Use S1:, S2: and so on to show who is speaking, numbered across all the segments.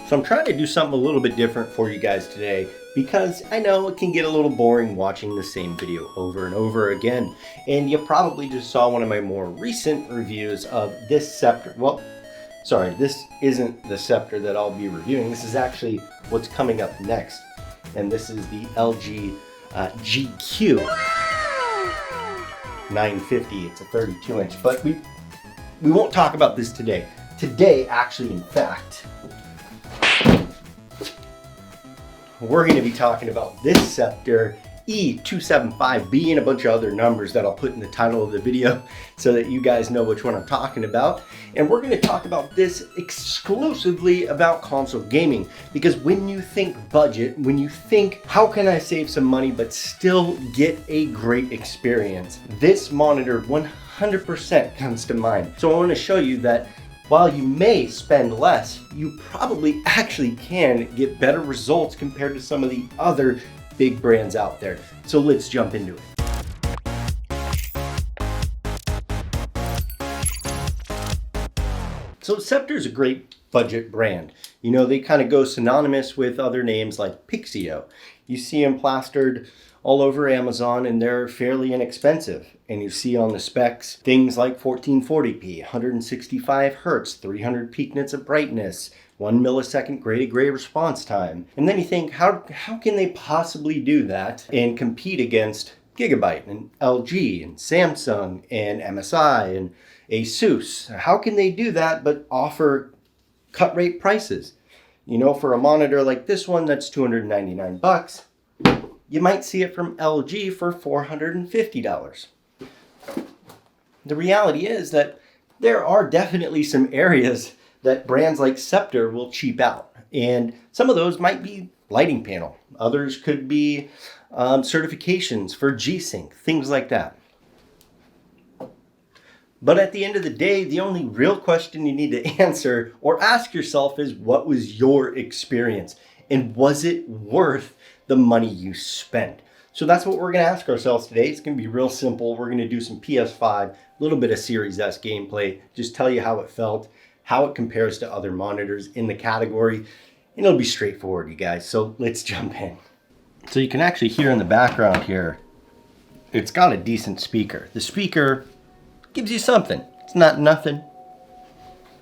S1: So I'm trying to do something a little bit different for you guys today because I know it can get a little boring watching the same video over and over again. And you probably just saw one of my more recent reviews of this Scepter. Well, sorry, this isn't the Scepter that I'll be reviewing. This is actually what's coming up next. And this is the LG GQ 950. It's a 32 inch, but we won't talk about this today. Today, actually, in fact, we're going to be talking about this Scepter E275B and a bunch of other numbers that I'll put in the title of the video so that you guys know which one I'm talking about. And we're going to talk about this exclusively about console gaming, because when you think budget, when you think how can I save some money but still get a great experience, this monitor 100% comes to mind. So I want to show you that while you may spend less, you probably actually can get better results compared to some of the other big brands out there. So let's jump into it. So Scepter is a great budget brand. You know, they kind of go synonymous with other names like Pixio. You see them plastered all over Amazon and they're fairly inexpensive. And you see on the specs things like 1440p, 165 Hertz, 300 peak nits of brightness, 1 millisecond gray to gray response time. And then you think, how can they possibly do that and compete against Gigabyte and LG and Samsung and MSI and Asus? How can they do that but offer cut rate prices? You know, for a monitor like this one that's $299, you might see it from LG for $450. The reality is that there are definitely some areas that brands like Scepter will cheap out. And some of those might be lighting panel. Others could be certifications for G-Sync, things like that. But at the end of the day, the only real question you need to answer or ask yourself is, what was your experience? And was it worth the money you spent? So that's what we're going to ask ourselves today. It's going to be real simple. We're going to do some PS5, a little bit of Series S gameplay, just tell you how it felt, how it compares to other monitors in the category, and it'll be straightforward, you guys. So let's jump in. So you can actually hear in the background here, it's got a decent speaker. The speaker gives you something. It's not nothing.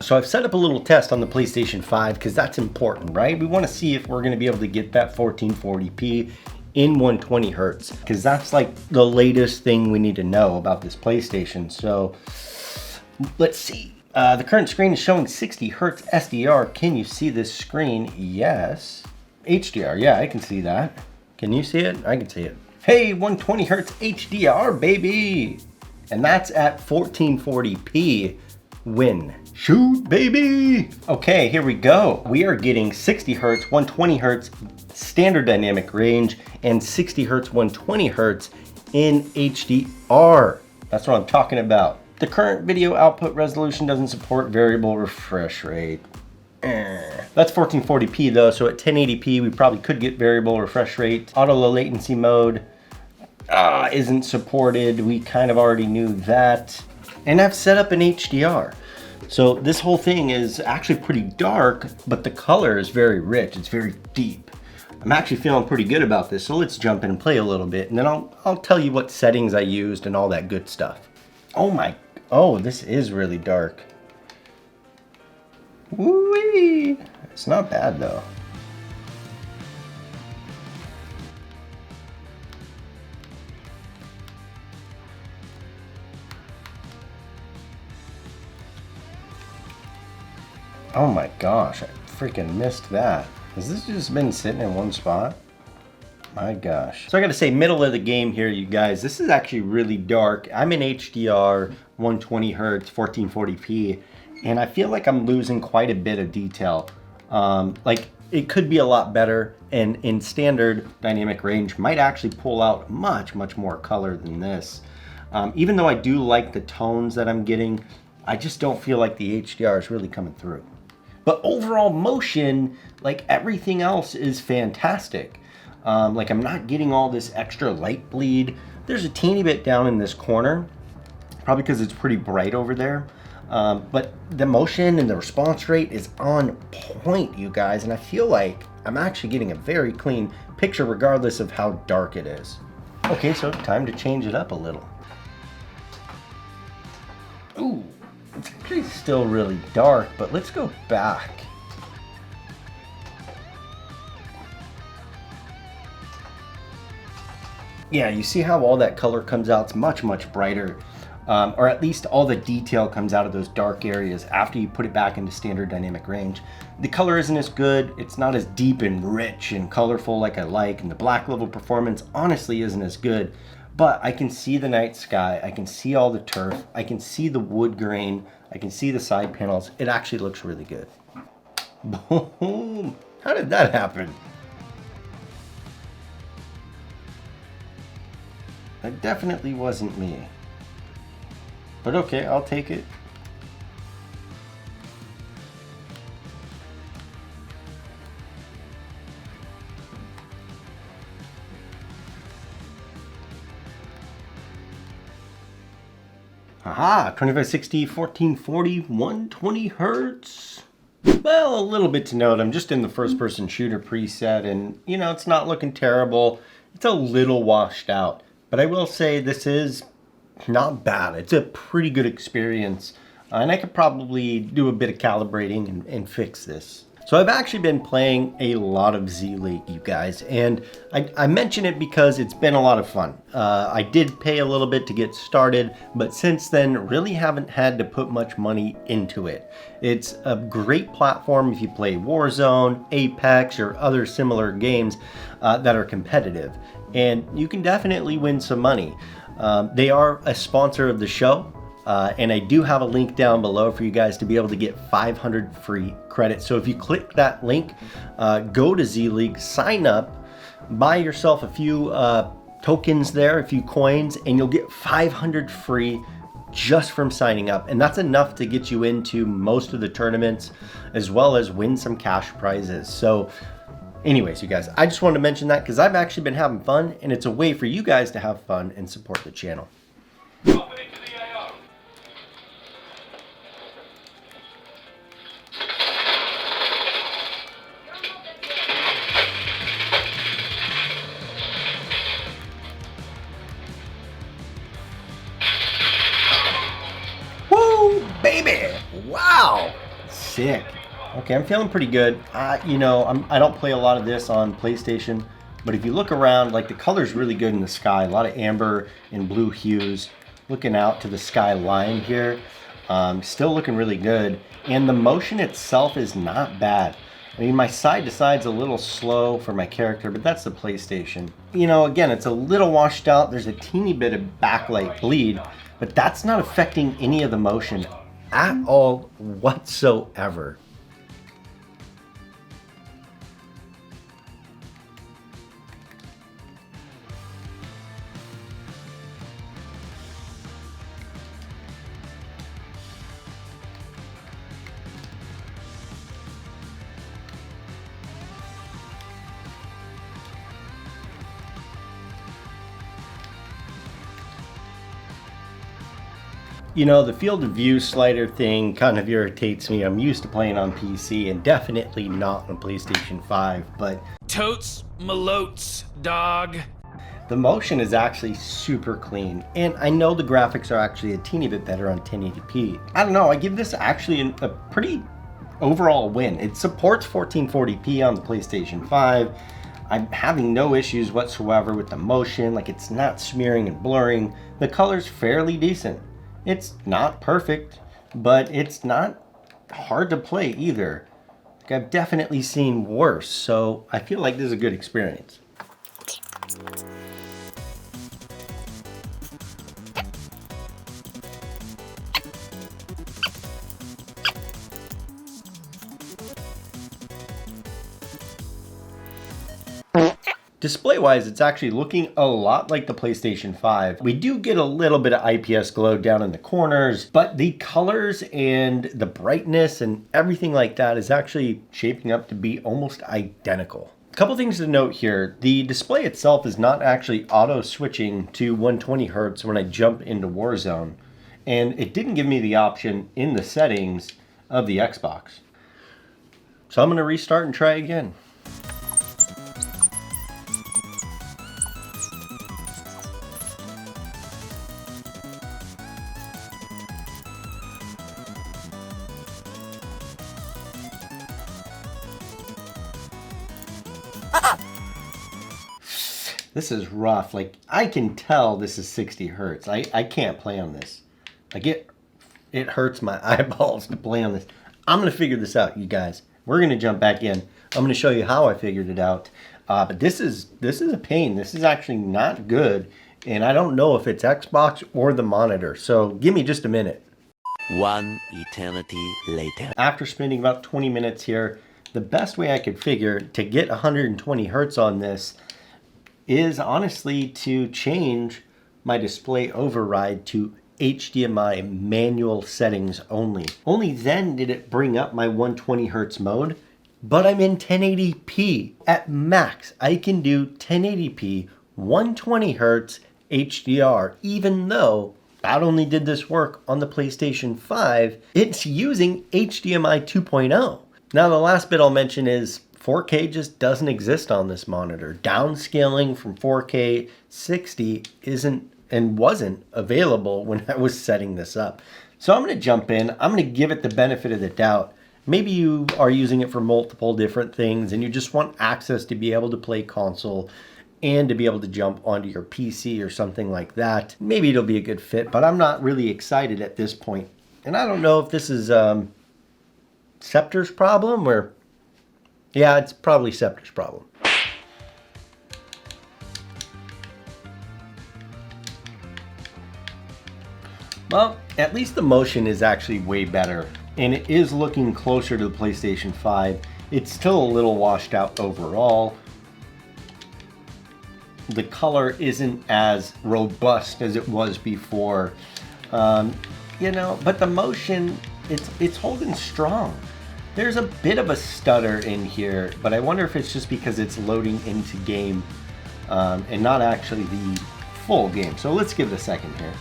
S1: So I've set up a little test on the PlayStation 5 because that's important, right? We want to see if we're going to be able to get that 1440p in 120 Hertz, because that's like the latest thing we need to know about this PlayStation. So let's see. The current screen is showing 60 Hertz SDR. Can you see this screen? Yes. HDR, yeah, I can see that. Can you see it? I can see it. Hey, 120 Hertz HDR, baby. And that's at 1440p win. Shoot, baby. Okay, here we go. We are getting 60 Hertz, 120 Hertz standard dynamic range, and 60 Hertz, 120 Hertz in HDR. That's what I'm talking about. The current video output resolution doesn't support variable refresh rate. That's 1440p though, so at 1080p we probably could get variable refresh rate. Auto low latency mode isn't supported. We kind of already knew that. And I've set up an HDR. So this whole thing is actually pretty dark, but the color is very rich. It's very deep. I'm actually feeling pretty good about this. So let's jump in and play a little bit, and then I'll tell you what settings I used and all that good stuff. Oh, this is really dark. Woo-wee. It's not bad though. Oh my gosh, I freaking missed that. Has this just been sitting in one spot? My gosh. So I gotta say, middle of the game here, you guys. This is actually really dark. I'm in HDR, 120 Hertz, 1440p, and I feel like I'm losing quite a bit of detail. Like, it could be a lot better, and in standard dynamic range might actually pull out much more color than this. Even though I do like the tones that I'm getting, I just don't feel like the HDR is really coming through. But overall motion, like everything else, is fantastic. Like, I'm not getting all this extra light bleed. There's a teeny bit down in this corner, probably because it's pretty bright over there. But the motion and the response rate is on point, you guys, and I feel like I'm actually getting a very clean picture regardless of how dark it is. Okay, so time to change it up a little. Ooh, it's actually still really dark, but let's go back. Yeah, you see how all that color comes out? It's much, much brighter. Or at least all the detail comes out of those dark areas after you put it back into standard dynamic range. The color isn't as good. It's not as deep and rich and colorful like I like. And the black level performance honestly isn't as good. But I can see the night sky. I can see all the turf. I can see the wood grain. I can see the side panels. It actually looks really good. Boom! How did that happen? That definitely wasn't me. But okay, I'll take it. Aha, 2560, 1440, 120 hertz. Well, a little bit to note, I'm just in the first person shooter preset and, you know, it's not looking terrible. It's a little washed out. But I will say this is not bad. It's a pretty good experience. And I could probably do a bit of calibrating and fix this. So I've actually been playing a lot of Zleague, you guys, and I mention it because it's been a lot of fun. I did pay a little bit to get started, but since then really haven't had to put much money into it. It's a great platform if you play Warzone, Apex, or other similar games that are competitive, and you can definitely win some money. They are a sponsor of the show. And I do have a link down below for you guys to be able to get 500 free credits. So if you click that link, go to Zleague, sign up, buy yourself a few tokens there, a few coins, and you'll get 500 free just from signing up. And that's enough to get you into most of the tournaments, as well as win some cash prizes. So anyways, you guys, I just wanted to mention that because I've actually been having fun, and it's a way for you guys to have fun and support the channel. Baby, wow, sick. Okay, I'm feeling pretty good. You know, I don't play a lot of this on PlayStation, but if you look around, like the color's really good in the sky. A lot of amber and blue hues. Looking out to the sky line here, still looking really good. And the motion itself is not bad. I mean, my side to side's a little slow for my character, but that's the PlayStation. You know, again, it's a little washed out. There's a teeny bit of backlight bleed, but that's not affecting any of the motion at all whatsoever. You know, the field of view slider thing kind of irritates me. I'm used to playing on PC and definitely not on PlayStation 5, but
S2: totes malotes, dog.
S1: The motion is actually super clean, and I know the graphics are actually a teeny bit better on 1080p. I don't know, I give this actually a pretty overall win. It supports 1440p on the PlayStation 5. I'm having no issues whatsoever with the motion, like it's not smearing and blurring. The color's fairly decent. It's not perfect, but it's not hard to play either. Like, I've definitely seen worse, so I feel like this is a good experience. Display-wise, it's actually looking a lot like the PlayStation 5. We do get a little bit of IPS glow down in the corners, but the colors and the brightness and everything like that is actually shaping up to be almost identical. A couple things to note here. The display itself is not actually auto switching to 120 Hz when I jump into Warzone. and it didn't give me the option in the settings of the Xbox. So I'm gonna restart and try again. This is rough. Like, I can tell this is 60 hertz. I can't play on this. Like, it hurts my eyeballs to play on this. I'm gonna figure this out, you guys. We're gonna jump back in. I'm gonna show you how I figured it out. But this is a pain. This is actually not good, and I don't know if it's Xbox or the monitor. So give me just a minute.
S3: One eternity later.
S1: After spending about 20 minutes here, the best way I could figure to get 120 hertz on this is honestly to change my display override to HDMI manual settings only. Only then did it bring up my 120 hertz mode, but I'm in 1080p. At max, I can do 1080p, 120 hertz HDR, even though not only did this work on the PlayStation 5, it's using HDMI 2.0. Now the last bit I'll mention is 4K just doesn't exist on this monitor. Downscaling from 4K 60 isn't and wasn't available when I was setting this up. So I'm gonna jump in, I'm gonna give it the benefit of the doubt. Maybe you are using it for multiple different things and you just want access to be able to play console and to be able to jump onto your PC or something like that. Maybe it'll be a good fit, but I'm not really excited at this point. And I don't know if this is Scepter's problem or... Yeah, it's probably Scepter's problem. Well, at least the motion is actually way better, and it is looking closer to the PlayStation 5. It's still a little washed out overall. The color isn't as robust as it was before, you know, but the motion, it's holding strong. There's a bit of a stutter in here, but I wonder if it's just because it's loading into game and not actually the full game. So let's give it a second here.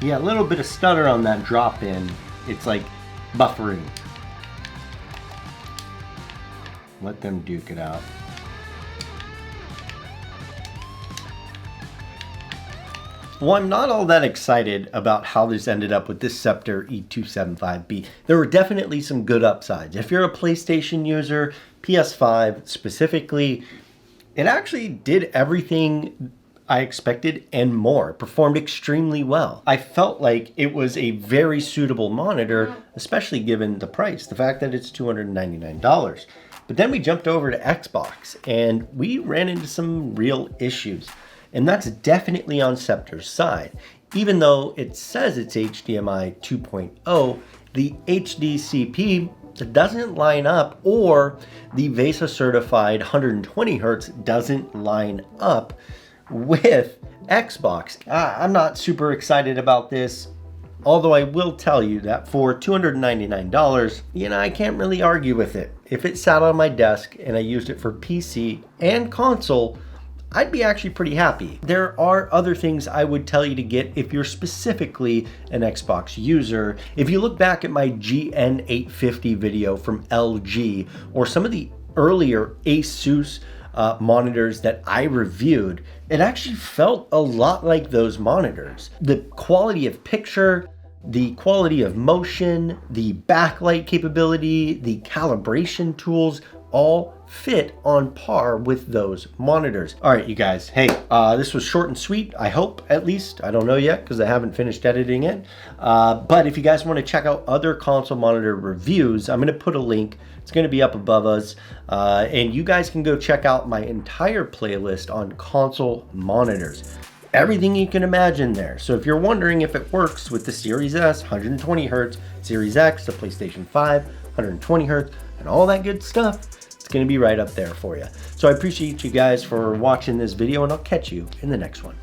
S1: Yeah, a little bit of stutter on that drop in. It's like buffering. Let them duke it out. Well, I'm not all that excited about how this ended up with this Scepter E275B. There were definitely some good upsides. If you're a PlayStation user, PS5 specifically, it actually did everything I expected and more. It performed extremely well. I felt like it was a very suitable monitor, especially given the price, the fact that it's $299. But then we jumped over to Xbox and we ran into some real issues. And that's definitely on Scepter's side. Even though it says it's HDMI 2.0, the HDCP doesn't line up, or the VESA certified 120 hertz doesn't line up with Xbox. I'm not super excited about this, although I will tell you that for $299, you know, I can't really argue with it. If it sat on my desk and I used it for PC and console, I'd be actually pretty happy. There are other things I would tell you to get if you're specifically an Xbox user. If you look back at my GN850 video from LG, or some of the earlier Asus monitors that I reviewed, it actually felt a lot like those monitors. The quality of picture, the quality of motion, the backlight capability, the calibration tools, all fit on par with those monitors. All right, you guys, hey, this was short and sweet, I hope, at least. I don't know yet because I haven't finished editing it. But if you guys want to check out other console monitor reviews, I'm going to put a link. It's going to be up above us. And you guys can go check out my entire playlist on console monitors. Everything you can imagine there. So if you're wondering if it works with the Series S, 120 hertz, Series X, the PlayStation 5, 120 hertz, and all that good stuff, it's going to be right up there for you. So I appreciate you guys for watching this video, and I'll catch you in the next one.